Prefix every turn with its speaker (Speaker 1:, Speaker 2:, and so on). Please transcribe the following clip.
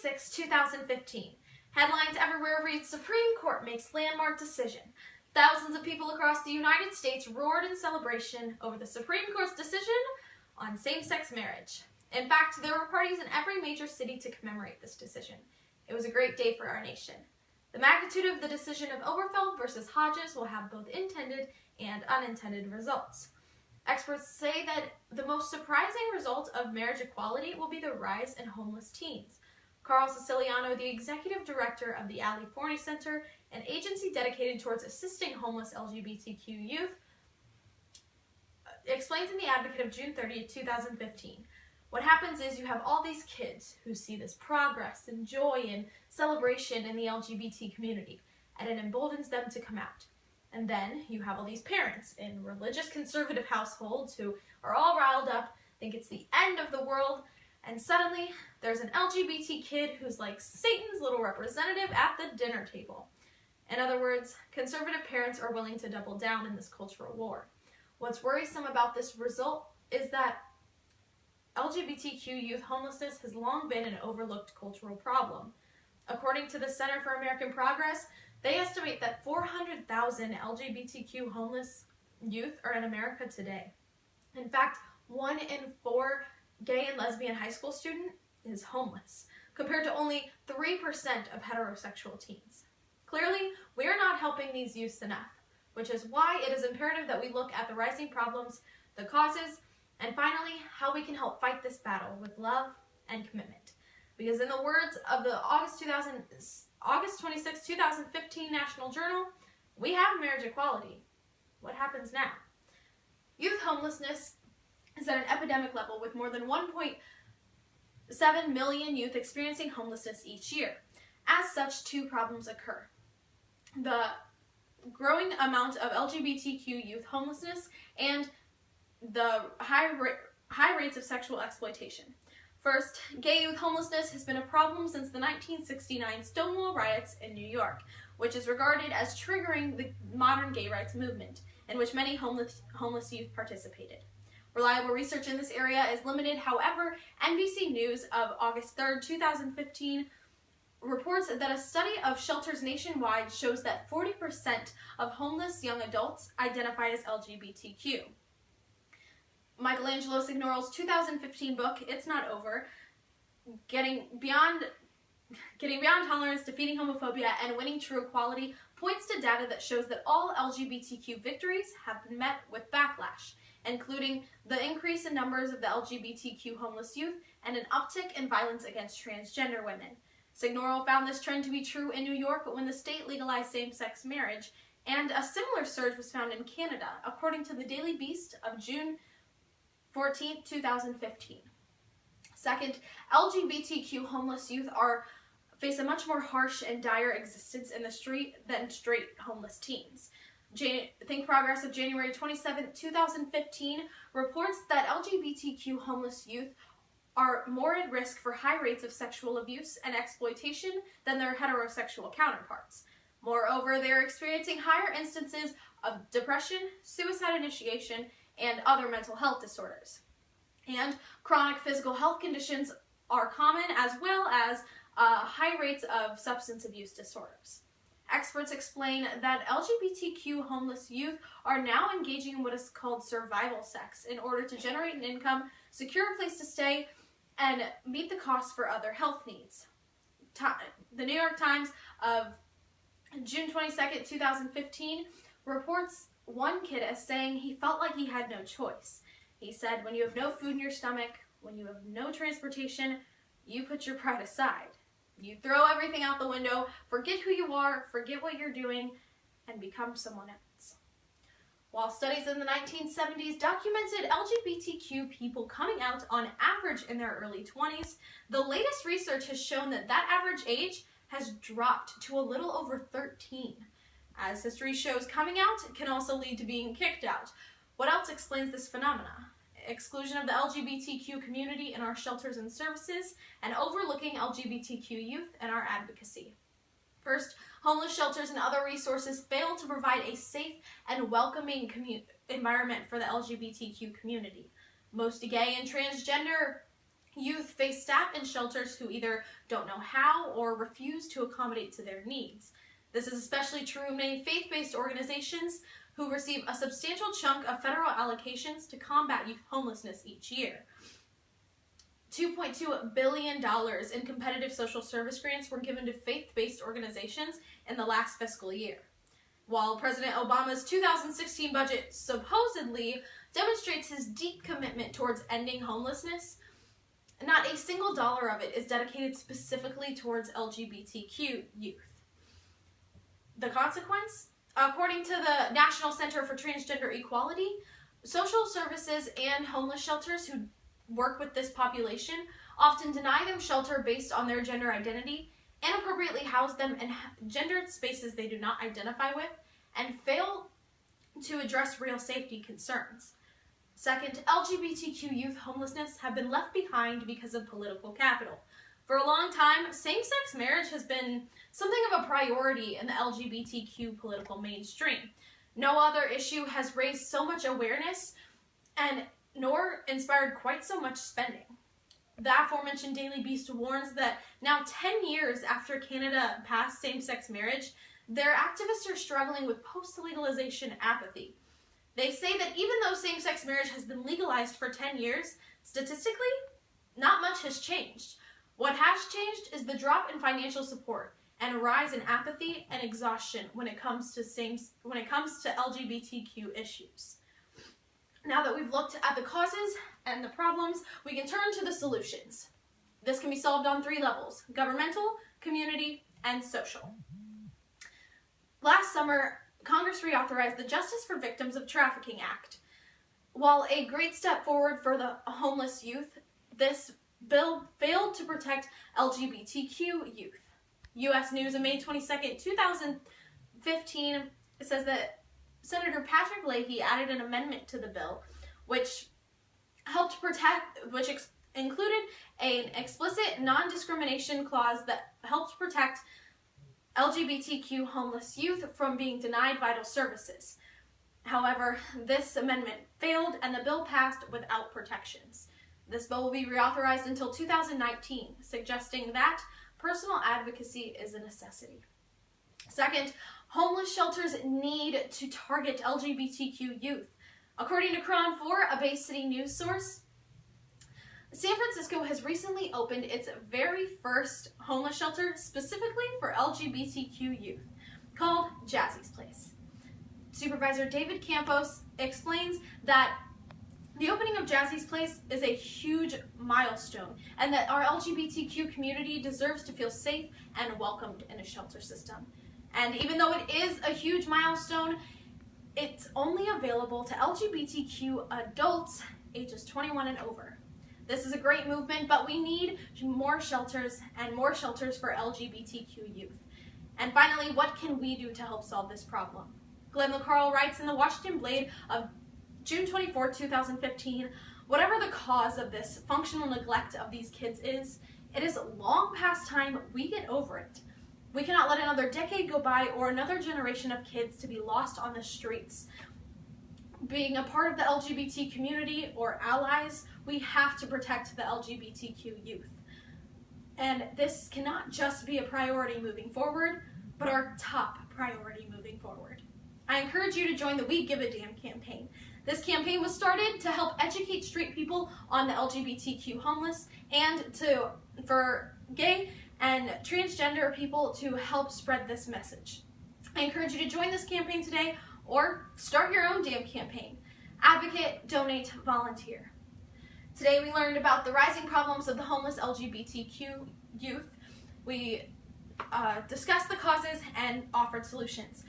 Speaker 1: 26, 2015. Headlines everywhere read, Supreme Court makes landmark decision. Thousands of people across the United States roared in celebration over the Supreme Court's decision on same-sex marriage. In fact, there were parties in every major city to commemorate this decision. It was a great day for our nation. The magnitude of the decision of Obergefell versus Hodges will have both intended and unintended results. Experts say that the most surprising result of marriage equality will be the rise in homeless teens. Carl Siciliano, the executive director of the Ali Forney Center, an agency dedicated towards assisting homeless LGBTQ youth, explains in The Advocate of June 30, 2015. What happens is you have all these kids who see this progress and joy and celebration in the LGBT community, and it emboldens them to come out. And then you have all these parents in religious conservative households who are all riled up, think it's the end of the world, and suddenly there's an LGBT kid who's like Satan's little representative at the dinner table. In other words, conservative parents are willing to double down in this cultural war. What's worrisome about this result is that LGBTQ youth homelessness has long been an overlooked cultural problem. According to the Center for American Progress, they estimate that 400,000 LGBTQ homeless youth are in America today. In fact, 1 in 4 gay and lesbian high school student is homeless, compared to only 3% of heterosexual teens. Clearly, we are not helping these youths enough, which is why it is imperative that we look at the rising problems, the causes, and finally, how we can help fight this battle with love and commitment. Because in the words of the August 26, 2015 National Journal, we have marriage equality. What happens now? Youth homelessness is at an epidemic level with more than 1.7 million youth experiencing homelessness each year. As such, two problems occur. The growing amount of LGBTQ youth homelessness and the high rates of sexual exploitation. First, gay youth homelessness has been a problem since the 1969 Stonewall riots in New York, which is regarded as triggering the modern gay rights movement, in which many homeless youth participated. Reliable research in this area is limited. However, NBC News of August 3, 2015 reports that a study of shelters nationwide shows that 40% of homeless young adults identify as LGBTQ. Michelangelo Signoret's 2015 book, It's Not Over, Getting Beyond Tolerance, Defeating Homophobia, and Winning True Equality, points to data that shows that all LGBTQ victories have been met with backlash, including the increase in numbers of the LGBTQ homeless youth and an uptick in violence against transgender women. Signoret found this trend to be true in New York when the state legalized same-sex marriage, and a similar surge was found in Canada, according to the Daily Beast of June 14, 2015. Second, LGBTQ homeless youth face a much more harsh and dire existence in the street than straight homeless teens. Think Progress of January 27, 2015 reports that LGBTQ homeless youth are more at risk for high rates of sexual abuse and exploitation than their heterosexual counterparts. Moreover, they are experiencing higher instances of depression, suicide initiation, and other mental health disorders. And chronic physical health conditions are common, as well as high rates of substance abuse disorders. Experts explain that LGBTQ homeless youth are now engaging in what is called survival sex in order to generate an income, secure a place to stay, and meet the costs for other health needs. The New York Times of June 22, 2015 reports one kid as saying he felt like he had no choice. He said, when you have no food in your stomach, when you have no transportation, you put your pride aside. You throw everything out the window, forget who you are, forget what you're doing, and become someone else. While studies in the 1970s documented LGBTQ people coming out on average in their early 20s, the latest research has shown that that average age has dropped to a little over 13. As history shows, coming out can also lead to being kicked out. What else explains this phenomena? Exclusion of the LGBTQ community in our shelters and services, and overlooking LGBTQ youth in our advocacy. First, homeless shelters and other resources fail to provide a safe and welcoming environment for the LGBTQ community. Most gay and transgender Youth face staff in shelters who either don't know how or refuse to accommodate to their needs. This is especially true in many faith-based organizations who receive a substantial chunk of federal allocations to combat youth homelessness each year. $2.2 billion in competitive social service grants were given to faith-based organizations in the last fiscal year. While President Obama's 2016 budget supposedly demonstrates his deep commitment towards ending homelessness, not a single dollar of it is dedicated specifically towards LGBTQ youth. The consequence? According to the National Center for Transgender Equality, social services and homeless shelters who work with this population often deny them shelter based on their gender identity, inappropriately house them in gendered spaces they do not identify with, and fail to address real safety concerns. Second, LGBTQ youth homelessness have been left behind because of political capital. For a long time, same-sex marriage has been something of a priority in the LGBTQ political mainstream. No other issue has raised so much awareness and nor inspired quite so much spending. The aforementioned Daily Beast warns that now 10 years after Canada passed same-sex marriage, their activists are struggling with post-legalization apathy. They say that even though same-sex marriage has been legalized for 10 years, statistically, not much has changed. What has changed is the drop in financial support and a rise in apathy and exhaustion when it comes to LGBTQ issues. Now that we've looked at the causes and the problems, we can turn to the solutions. This can be solved on 3 levels: governmental, community, and social. Last summer, Congress reauthorized the Justice for Victims of Trafficking Act. While a great step forward for the homeless youth, this bill failed to protect LGBTQ youth. U.S. News on May 22, 2015 says that Senator Patrick Leahy added an amendment to the bill which included an explicit non-discrimination clause that helps protect LGBTQ homeless youth from being denied vital services. However, this amendment failed and the bill passed without protections. This bill will be reauthorized until 2019, suggesting that personal advocacy is a necessity. Second, homeless shelters need to target LGBTQ youth. According to Cron 4, a Bay City news source, San Francisco has recently opened its very first homeless shelter specifically for LGBTQ youth, called Jazzy's Place. Supervisor David Campos explains that the opening of Jazzy's Place is a huge milestone and that our LGBTQ community deserves to feel safe and welcomed in a shelter system. And even though it is a huge milestone, it's only available to LGBTQ adults ages 21 and over. This is a great movement, but we need more shelters and more shelters for LGBTQ youth. And finally, what can we do to help solve this problem? Glenn LaCarle writes in the Washington Blade of June 24, 2015, whatever the cause of this functional neglect of these kids is, it is long past time we get over it. We cannot let another decade go by or another generation of kids to be lost on the streets. Being a part of the LGBT community or allies, we have to protect the LGBTQ youth. And this cannot just be a priority moving forward, but our top priority moving forward. I encourage you to join the We Give a Damn campaign. This campaign was started to help educate straight people on the LGBTQ homeless and for gay and transgender people to help spread this message. I encourage you to join this campaign today or start your own damn campaign. Advocate, donate, volunteer. Today we learned about the rising problems of the homeless LGBTQ youth. We discussed the causes and offered solutions.